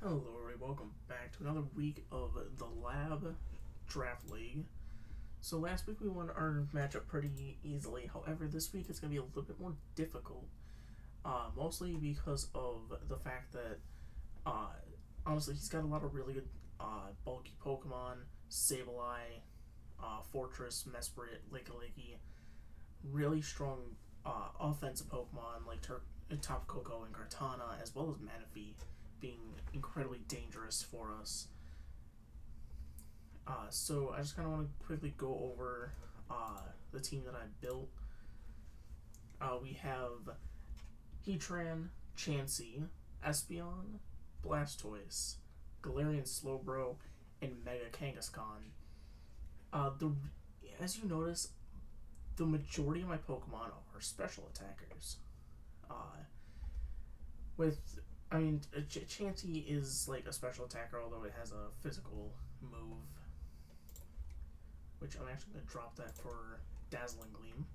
Hello, everybody. Welcome back to another week of the Lab Draft League. So last week we won our matchup pretty easily. However, this week it's going to be a little bit more difficult. Mostly because of the fact that, uh, honestly, he's got a lot of really good bulky Pokemon. Sableye, Fortress, Mesprit, Lickilicky. Really strong offensive Pokemon like Top Coco and Kartana, as well as Manaphy being incredibly dangerous for us. So I just kind of want to quickly go over the team that I built. We have Heatran, Chansey, Espeon, Blastoise, Galarian Slowbro, and Mega Kangaskhan. The As you notice, the majority of my Pokemon are special attackers. Uh, with Chansey is like a special attacker, although it has a physical move, which I'm actually going to drop that for Dazzling Gleam.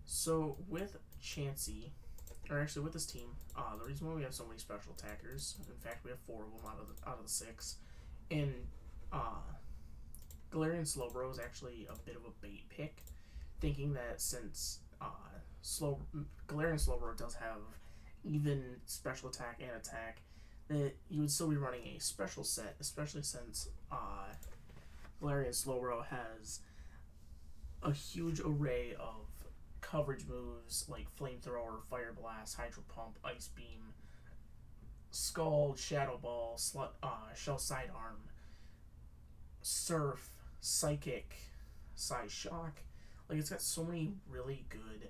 So with Chansey, or actually with this team, the reason why we have so many special attackers, in fact we have 4 of them out of the 6, and Galarian Slowbro is actually a bit of a bait pick, thinking that since Galarian Slowbro does have even special attack and attack, that you would still be running a special set, especially since Galarian Slowbro has a huge array of coverage moves like Flamethrower, Fire Blast, Hydro Pump, Ice Beam, Scald, Shadow Ball, Shell Sidearm, Surf, Psychic, Side Shock. Like, it's got so many really good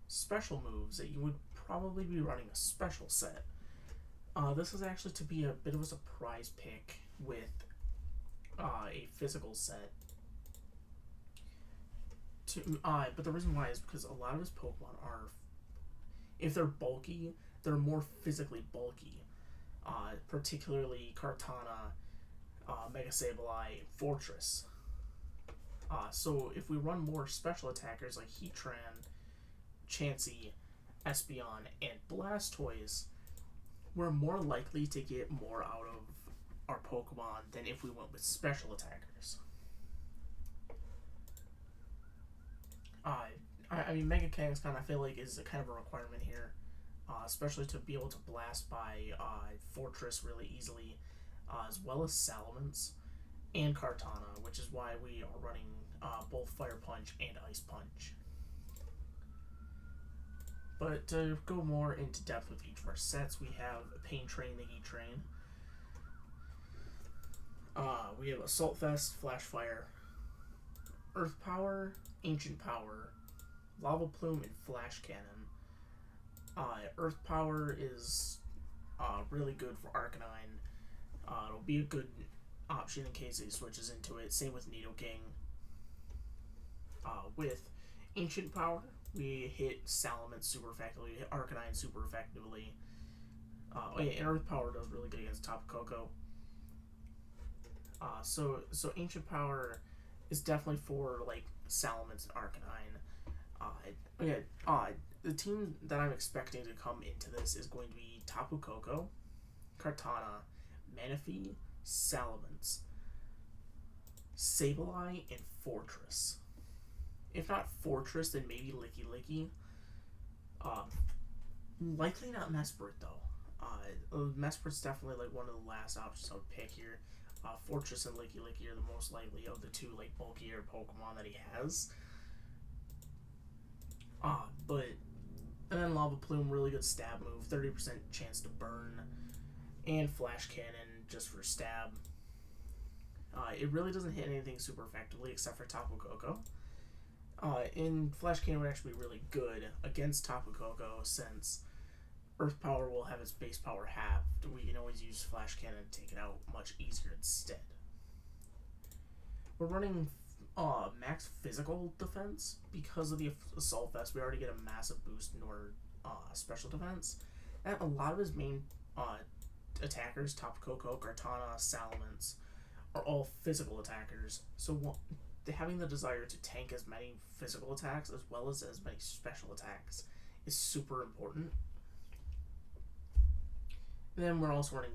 special moves that you would probably be running a special set. This is actually to be a bit of a surprise pick with a physical set. But the reason why is because a lot of his Pokemon are, if they're bulky, they're more physically bulky. Particularly Kartana, Mega Sableye, Fortress. So if we run more special attackers like Heatran, Chansey, Espeon, and Blastoise, we're more likely to get more out of our Pokemon than if we went with special attackers. Mega Kangaskhan I feel like is a kind of a requirement here, especially to be able to blast by Fortress really easily, as well as Salamence and Kartana, which is why we are running both Fire Punch and Ice Punch. But to go more into depth with each of our sets, we have Pain Train the Heatran. We have Assault Vest, Flash Fire, Earth Power, Ancient Power, Lava Plume, and Flash Cannon. Earth Power is really good for Arcanine. It'll be a good option in case he switches into it. Same with Nidoking. With Ancient Power, we hit Salamence super effectively, we hit Arcanine super effectively. And Earth Power does really good against Tapu Koko. So Ancient Power is definitely for like Salamence and Arcanine. The team that I'm expecting to come into this is going to be Tapu Koko, Kartana, Manaphy, Salamence, Sableye, and Fortress. If not Fortress, then maybe Lickilicky. Likely not Mesprit though. Mesprit's definitely like one of the last options I would pick here. Fortress and Lickilicky are the most likely of the two like bulkier Pokemon that he has. And then Lava Plume, really good stab move, 30% chance to burn, and Flash Cannon just for stab. It really doesn't hit anything super effectively except for Tapu Koko. And Flash Cannon would actually be really good against Tapu Koko since Earth Power will have its base power halved. We can always use Flash Cannon to take it out much easier instead. We're running max physical defense because of the Assault Vest. We already get a massive boost in our special defense. And a lot of his main attackers, Tapu Koko, Kartana, Salamence, are all physical attackers. So having the desire to tank as many physical attacks as well as many special attacks is super important. Then we're also running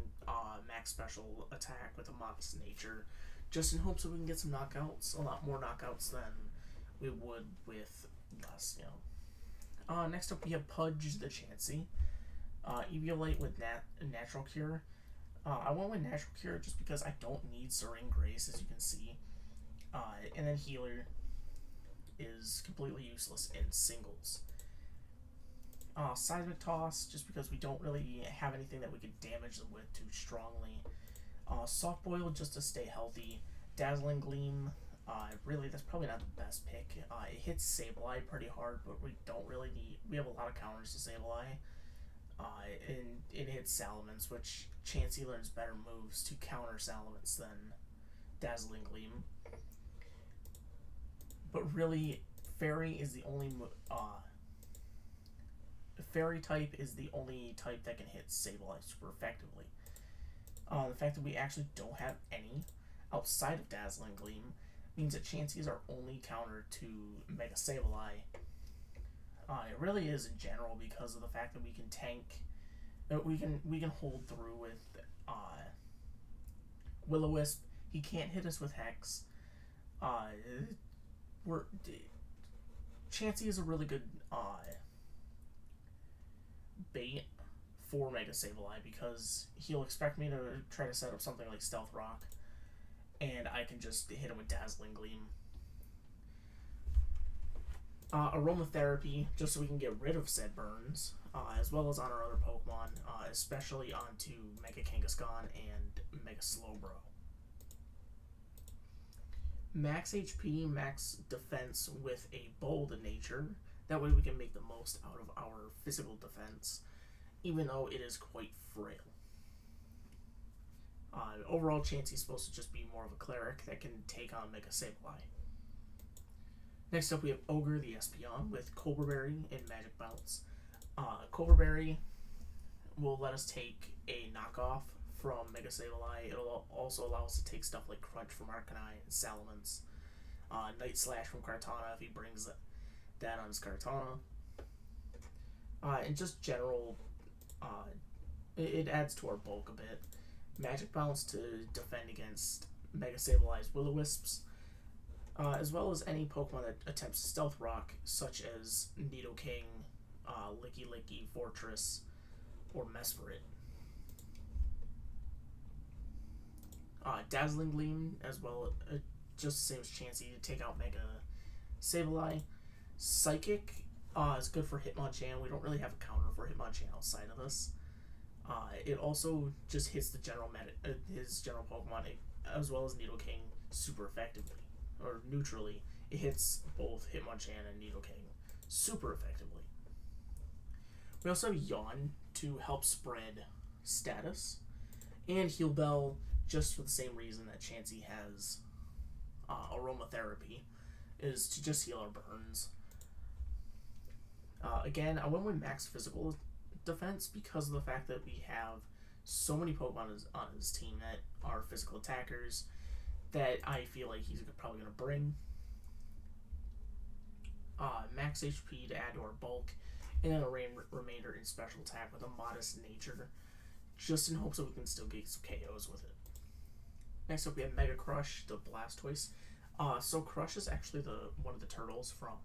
max special attack with a modest nature, just in hopes that we can get some knockouts, a lot more knockouts than we would with less, next up we have Pudge the Chansey. Eviolite with Natural Cure. I went with Natural Cure just because I don't need Serene Grace, as you can see. And then Healer is completely useless in singles. Seismic Toss, just because we don't really have anything that we could damage them with too strongly. Soft Boil, just to stay healthy. Dazzling Gleam, really, that's probably not the best pick. It hits Sableye pretty hard, but we don't really need... We have a lot of counters to Sableye. And it hits Salamence, which Chansey learns better moves to counter Salamence than Dazzling Gleam. But really, Fairy is the only... Fairy type is the only type that can hit Sableye super effectively. The fact that we actually don't have any outside of Dazzling Gleam means that Chansey is our only counter to Mega Sableye. It really is in general because of the fact that we can tank, we can hold through with Will-O-Wisp. He can't hit us with Hex. Chansey is a really good bait for Mega Sableye because he'll expect me to try to set up something like Stealth Rock, and I can just hit him with Dazzling Gleam. Aromatherapy, just so we can get rid of said burns, as well as on our other Pokemon, especially onto Mega Kangaskhan and Mega Slowbro. Max HP, max defense with a bold nature. That way we can make the most out of our physical defense, even though it is quite frail. Overall, Chansey's supposed to just be more of a cleric that can take on Mega Sableye. Next up, we have Ogre the Espeon with Cobra Berry and Magic Bounce. Cobra Berry will let us take a knockoff from Mega Sableye. It'll also allow us to take stuff like Crunch from Arcanine and Salamence. Night Slash from Kartana if he brings that on his Kartana. And just general, it adds to our bulk a bit. Magic Bounce to defend against Mega Sableye's Will-O-Wisps, as well as any Pokemon that attempts Stealth Rock, such as Nidoking, Licky Licky, Fortress, or Mesprit. Dazzling Gleam, as well, just the same as Chansey to take out Mega Sableye. Psychic is good for Hitmonchan. We don't really have a counter for Hitmonchan outside of this. It also just hits the his general Pokemon, as well as Nidoking, super effectively. Or neutrally, it hits both Hitmonchan and Nidoking super effectively. We also have Yawn to help spread status, and Heal Bell just for the same reason that Chansey has Aromatherapy, is to just heal our burns. Again, I went with max physical defense because of the fact that we have so many Pokemon on his team that are physical attackers that I feel like he's probably going to bring. Max HP to add to our bulk, and then a remainder in special attack with a modest nature, just in hopes that we can still get some KOs with it. Next up we have Mega Crush, the Blastoise. So Crush is actually one of the turtles from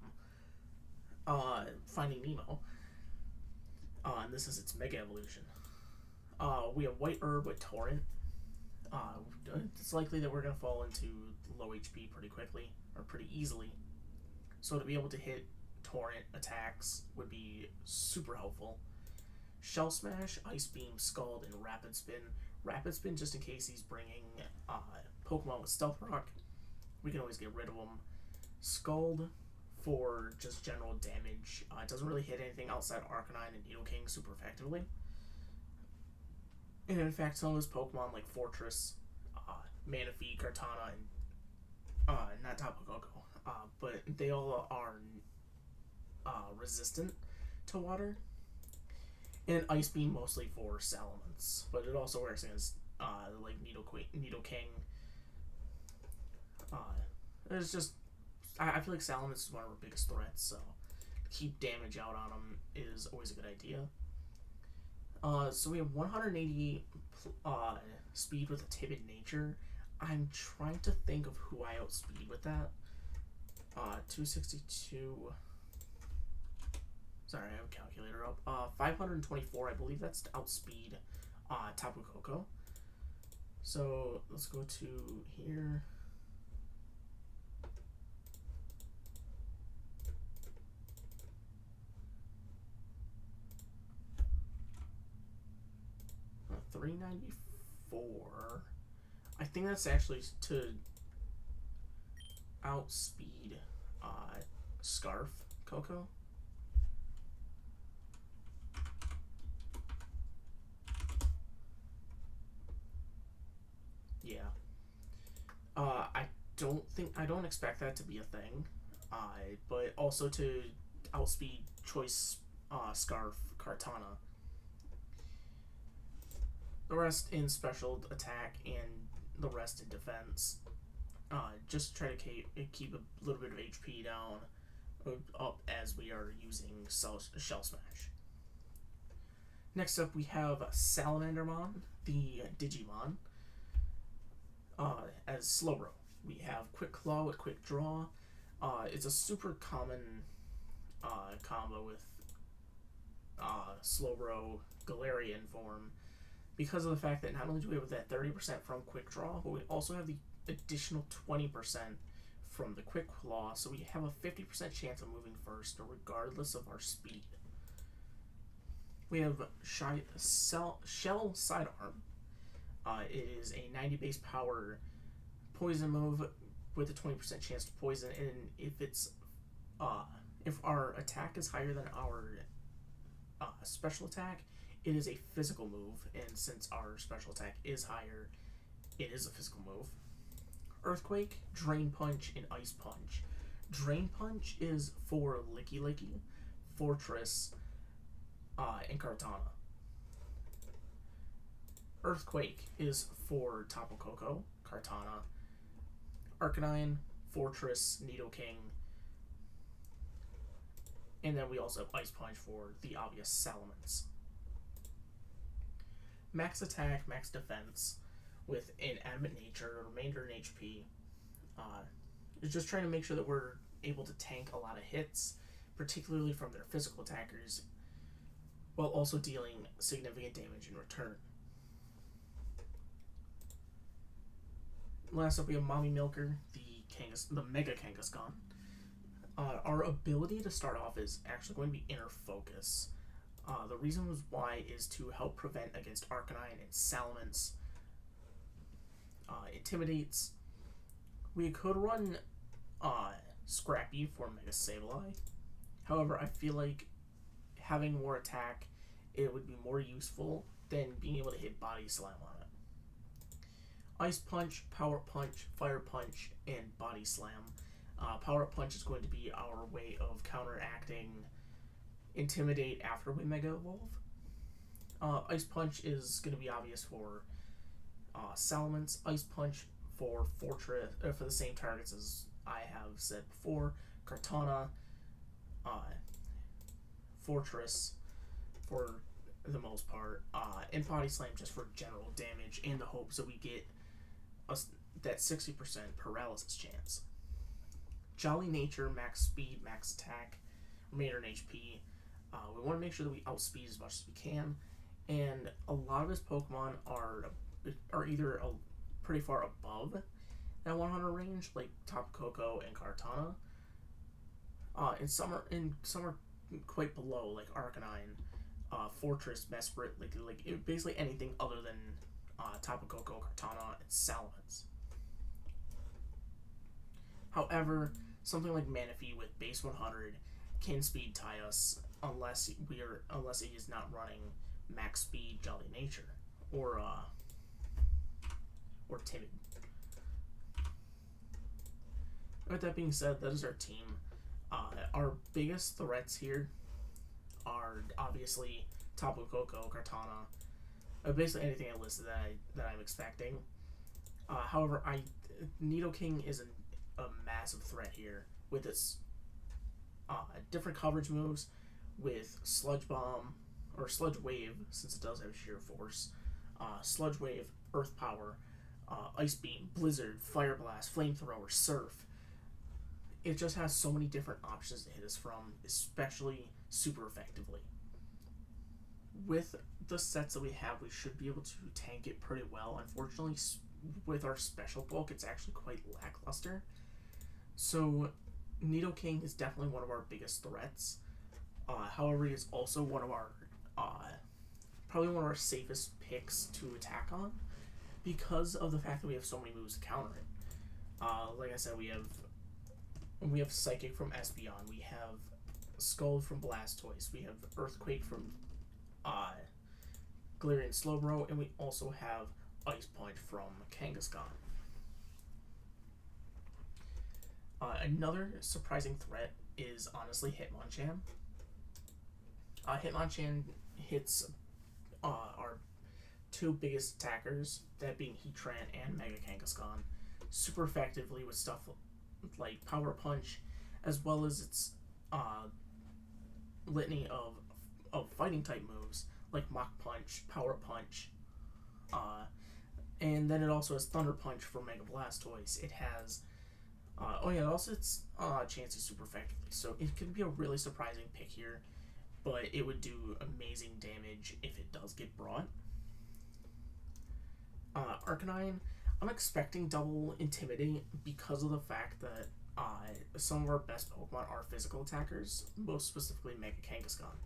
Finding Nemo. And this is its Mega Evolution. We have White Herb with Torrent. It's likely that we're going to fall into low HP pretty quickly, or pretty easily. So to be able to hit Torrent attacks would be super helpful. Shell Smash, Ice Beam, Scald, and Rapid Spin. Rapid Spin just in case he's bringing Pokemon with Stealth Rock. We can always get rid of him. Scald for just general damage. It doesn't really hit anything outside of Arcanine and Nidoking super effectively. And in fact, some of his Pokemon like Fortress, Manaphy, Kartana, and not Tapu Koko, but they all are resistant to water. And Ice Beam mostly for Salamence, but it also works against like Nidoking. It's just I feel like Salamence is one of our biggest threats, so to keep damage out on him is always a good idea. So we have 180 speed with a timid nature. I'm trying to think of who I outspeed with that. 262. Sorry, I have a calculator up. 524, I believe that's to outspeed Tapu Koko. So let's go to here. Uh, 394. I think that's actually to outspeed Scarf Coco. Yeah. I don't expect that to be a thing. But also to outspeed Choice Scarf Kartana. The rest in special attack and the rest in defense. Just try to keep a little bit of HP down up as we are using Shell Smash. Next up we have Salamandermon, the Digimon, as Slowbro. We have Quick Claw with Quick Draw. It's a super common combo with Slowbro Galarian form because of the fact that not only do we have that 30% from Quick Draw, but we also have the additional 20% from the Quick Claw, so we have a 50% chance of moving first regardless of our speed. We have Shell Sidearm. It is a 90 base power poison move with a 20% chance to poison, and if our attack is higher than our special attack, it is a physical move, and since our special attack is higher, it is a physical move. Earthquake, Drain Punch, and Ice Punch. Drain Punch is for Licky Licky, Fortress, and Kartana. Earthquake is for Tapu Koko, Kartana, Arcanine, Fortress, Nidoking, and then we also have Ice Punch for the obvious Salamence. Max attack, max defense with inanimate nature, remainder in HP. It's just trying to make sure that we're able to tank a lot of hits, particularly from their physical attackers, while also dealing significant damage in return. Last up, we have Mommy Milker, the Mega Kangaskhan. Our ability to start off is actually going to be Inner Focus. The reason why is to help prevent against Arcanine and Salamence. Intimidates. We could run Scrappy for Mega Sableye. However, I feel like having more attack, it would be more useful than being able to hit Body Slam on it. Ice Punch, Power Punch, Fire Punch, and Body Slam. Power Punch is going to be our way of counteracting Intimidate after we Mega Evolve. Ice Punch is going to be obvious for Salamence. Ice Punch for Fortress, for the same targets as I have said before. Kartana, Fortress for the most part, and Body Slam just for general damage in the hopes that we get that 60% paralysis chance. Jolly Nature, max speed, max attack, remainder in HP. We want to make sure that we outspeed as much as we can, and a lot of his Pokemon are either pretty far above that 100 range, like Tapu Koko and Kartana, and some are quite below, like Arcanine, Fortress, Mesprit, like basically anything other than Tapu Koko, Kartana, and Salamence. However, something like Manaphy with base 100 can speed tie us unless he is not running max speed Jolly Nature or Timid. With that being said, that is our team. Our biggest threats here are obviously Tapu Koko, Kartana, basically anything I listed that I'm expecting. However, Nidoking is a massive threat here with its different coverage moves with Sludge Bomb, or Sludge Wave, since it does have sheer force, Sludge Wave, Earth Power, Ice Beam, Blizzard, Fire Blast, Flamethrower, Surf. It just has so many different options to hit us from, especially super effectively. With the sets that we have, we should be able to tank it pretty well. Unfortunately, with our special bulk, it's actually quite lackluster. So, Nidoking is definitely one of our biggest threats. However, he is also one of our, probably one of our safest picks to attack on, because of the fact that we have so many moves to counter it. Like I said, we have Psychic from Espeon, we have Scald from Blastoise, we have Earthquake from Galarian Slowbro, and we also have Ice Punch from Kangaskhan. Another surprising threat is honestly Hitmonchan. Hitmonchan hits our two biggest attackers, that being Heatran and Mega Kangaskhan, super effectively with stuff like Power Punch, as well as its litany of fighting type moves like Mach Punch, Power Punch, and then it also has Thunder Punch for Mega Blastoise. It has it also hits Chansey super effectively, so it could be a really surprising pick here, but it would do amazing damage if it does get brought. Arcanine, I'm expecting double Intimidate because of the fact that some of our best Pokemon are physical attackers, most specifically Mega Kangaskhan.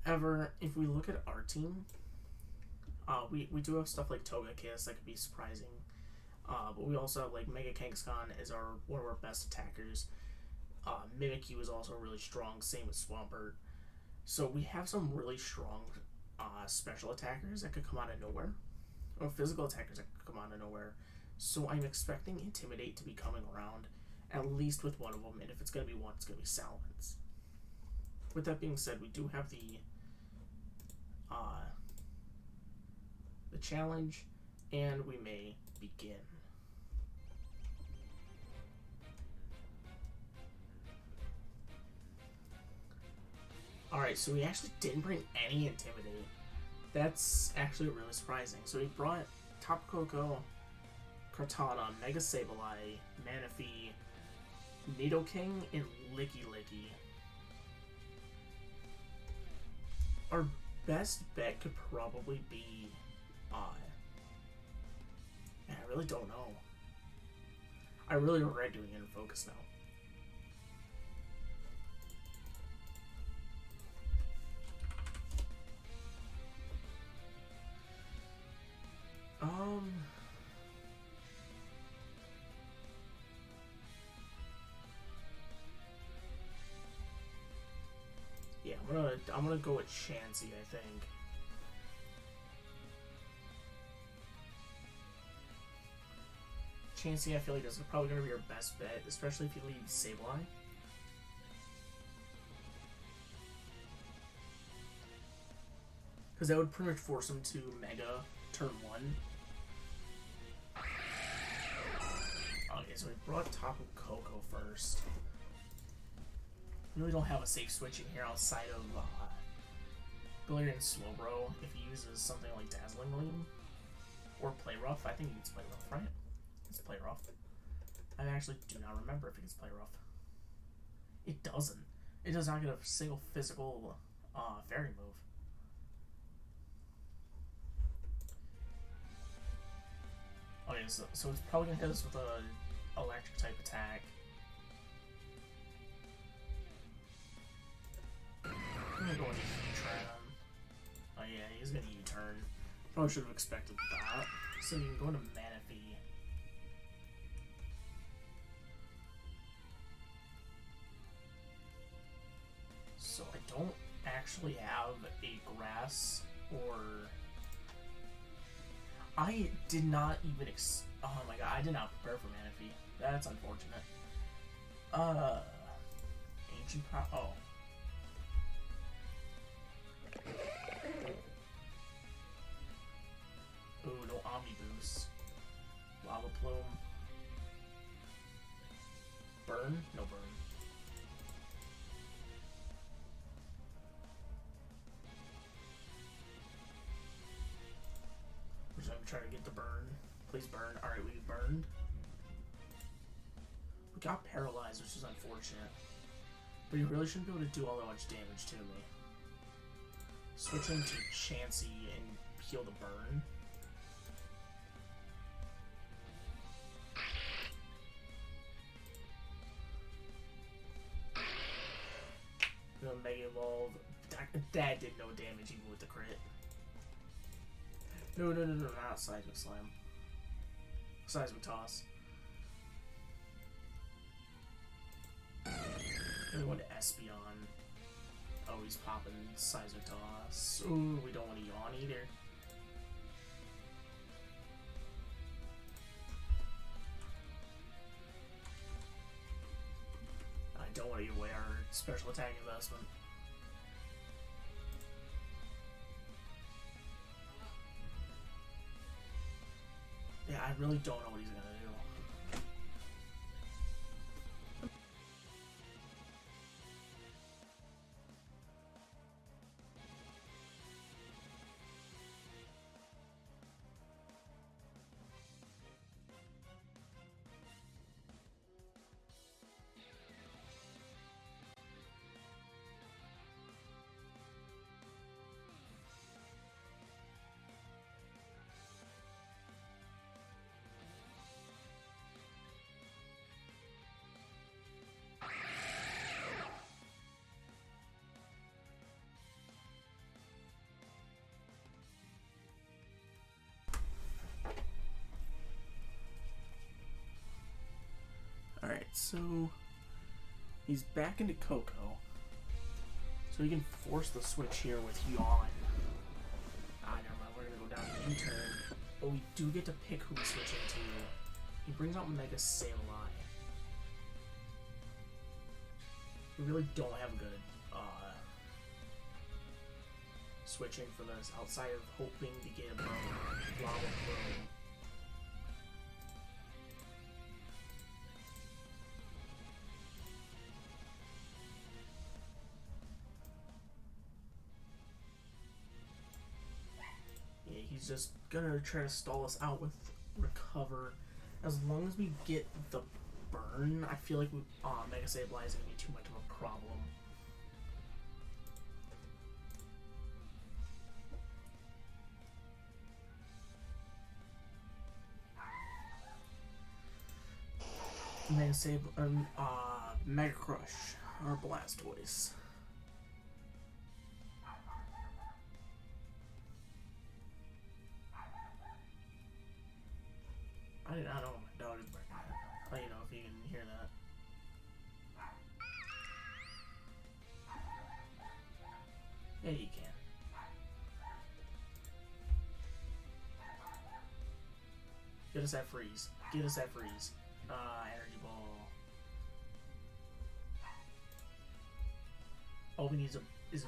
However, if we look at our team, we do have stuff like Togekiss that could be surprising, but we also have like Mega Kangaskhan as one of our best attackers. Mimikyu is also really strong, same with Swampert. So we have some really strong special attackers that could come out of nowhere, or physical attackers that could come out of nowhere. So I'm expecting Intimidate to be coming around, at least with one of them, and if it's going to be one, it's going to be Silence. With that being said, we do have the challenge, and we may begin. Alright, so we actually didn't bring any Intimidate. That's actually really surprising. So we brought Tapu Koko, Kartana, Mega Sableye, Manaphy, Nidoking, and Licky Licky. Our best bet could probably be I really don't know. I really regret doing it in Focus now. Yeah, I'm gonna go with Chansey, I think. Chansey, I feel like is probably gonna be your best bet, especially if you leave Sableye. Because that would pretty much force him to Mega turn 1. Okay, so we brought Tapu Koko first. We really don't have a safe switch in here outside of Galarian Slowbro if he uses something like Dazzling Gleam or Play Rough. I think he needs Play Rough, right? It's Play Rough. I actually do not remember if he gets Play Rough. It doesn't. It does not get a single physical fairy move. Okay, so it's probably gonna hit us with a electric type attack. I'm gonna go into U-turn. Oh yeah, he's gonna U-turn. Probably should have expected that. So you can go into Manaphy. So I don't actually have a grass or... I did not even oh my god, I did not prepare for Manaphy. That's unfortunate. Ancient Power. Oh. Ooh, no Omni Boost. Lava Plume. Burn? No burn. try to get the burn. Please burn. Alright, we burned. We got paralyzed, which is unfortunate. But he really shouldn't be able to do all that much damage to me. Switching to Chansey and heal the burn. The Mega Evolve. That did no damage even with the crit. No, not Seismic Slam. Seismic Toss. And we went to Espeon. Oh, he's popping Seismic Toss. Ooh, we don't want to yawn either. I don't want to give away our special attack investment. Yeah, I really don't know what he's gonna do. Alright, so he's back into Coco. So he can force the switch here with Yawn. Ah, never mind, we're gonna go down to U-turn. But we do get to pick who we switch into. He brings out Mega Sableye. We really don't have a good switching for this outside of hoping to get a Lava Bloom. He's just gonna try to stall us out with Recover. As long as we get the burn, I feel like Mega Sableye is gonna be too much of a problem. Mega Crush or Blastoise. I don't know, my dog is barking. I'll let you know if you can hear that. Yeah, you can. Get us that freeze. Get us that freeze. Energy Ball. All we need is a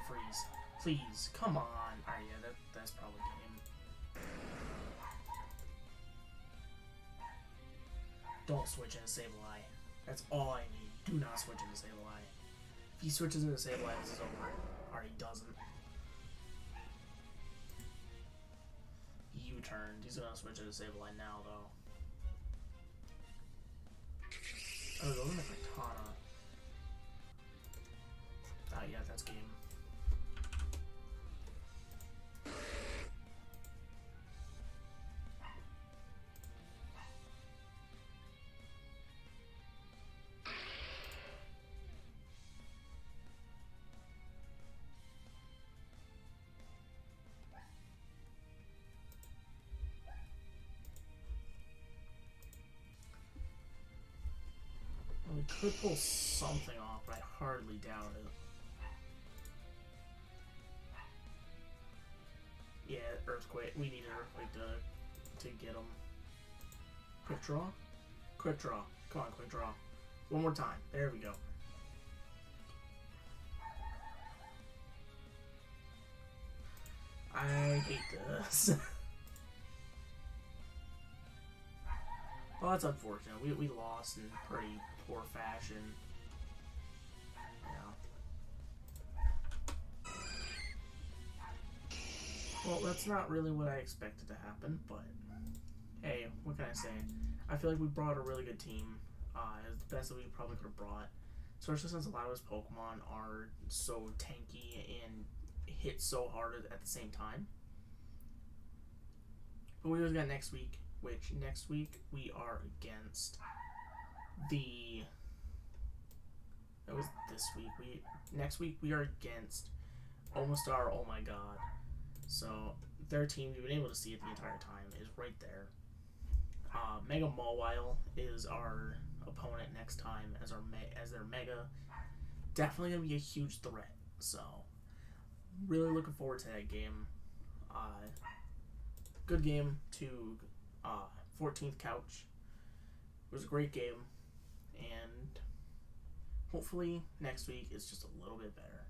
freeze. Please, come on. Alright, yeah, that's probably game. Don't switch into Sableye. That's all I need. Do not switch into Sableye. If he switches into Sableye, this is over. Already doesn't. U-turned. He's gonna switch into Sableye now, though. Oh, those are my Katana. Ah, yeah, that's game. We could pull something off, but I hardly doubt it. Yeah, Earthquake. We need an Earthquake to get him. Quick draw? Quick draw. Come on, quick draw. One more time. There we go. I hate this. Well, that's unfortunate. We lost in pretty poor fashion. Yeah. Well, that's not really what I expected to happen, but hey, what can I say? I feel like we brought a really good team. It was the best that we probably could have brought, especially since a lot of his Pokemon are so tanky and hit so hard at the same time. But we always got next week, which next week we are against the. That was this week. Next week we are against Omastar. Oh my god! So their team, you've been able to see it the entire time, is right there. Mega Mawile is our opponent next time as their Mega. Definitely gonna be a huge threat. So really looking forward to that game. Good game to 14th Couch. It was a great game, and hopefully next week is just a little bit better.